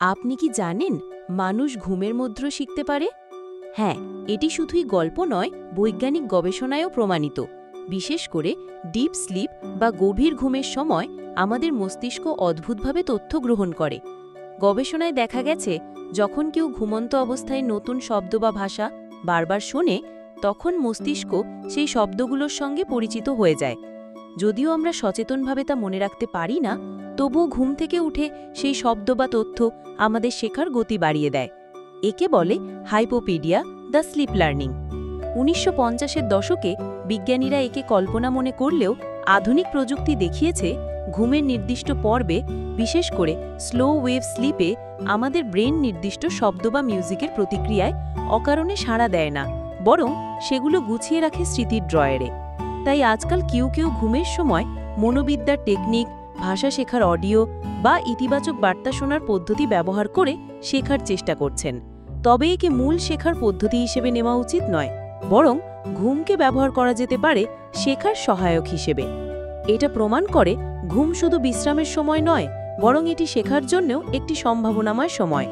আপনি কি জানেন মানুষ ঘুমের মধ্যেও শিখতে পারে? হ্যাঁ, এটি শুধুই গল্প নয়, বৈজ্ঞানিক গবেষণায়ও প্রমাণিত। বিশেষ করে ডিপ স্লিপ বা গভীর ঘুমের সময় আমাদের মস্তিষ্ক অদ্ভুতভাবে তথ্য গ্রহণ করে। গবেষণায় দেখা গেছে, যখন কেউ ঘুমন্ত অবস্থায় নতুন শব্দ বা ভাষা বারবার শোনে, তখন মস্তিষ্ক সেই শব্দগুলোর সঙ্গে পরিচিত হয়ে যায়। যদিও আমরা সচেতনভাবে তা মনে রাখতে পারি না, তবুও ঘুম থেকে উঠে সেই শব্দ বা তথ্য আমাদের শেখার গতি বাড়িয়ে দেয়। একে বলে হাইপোপিডিয়া, দ্য স্লিপ লার্নিং। ১৯৫০-এর দশকে বিজ্ঞানীরা একে কল্পনা মনে করলেও আধুনিক প্রযুক্তি দেখিয়েছে ঘুমের নির্দিষ্ট পর্বে, বিশেষ করে স্লো ওয়েভ স্লিপে, আমাদের ব্রেন নির্দিষ্ট শব্দ বা মিউজিকের প্রতিক্রিয়ায় অকারণে সাড়া দেয় না, বরং সেগুলো গুছিয়ে রাখে স্মৃতির ড্রয়ারে। তাই আজকাল কেউ কেউ ঘুমের সময় মনোবিদ্যার টেকনিক, ভাষা শেখার অডিও বা ইতিবাচক বার্তা শোনার পদ্ধতি ব্যবহার করে শেখার চেষ্টা করছেন। তবে একে মূল শেখার পদ্ধতি হিসেবে নেওয়া উচিত নয়, বরং ঘুমকে ব্যবহার করা যেতে পারে শেখার সহায়ক হিসেবে। এটা প্রমাণ করে ঘুম শুধু বিশ্রামের সময় নয়, বরং এটি শেখার জন্যও একটি সম্ভাবনাময় সময়।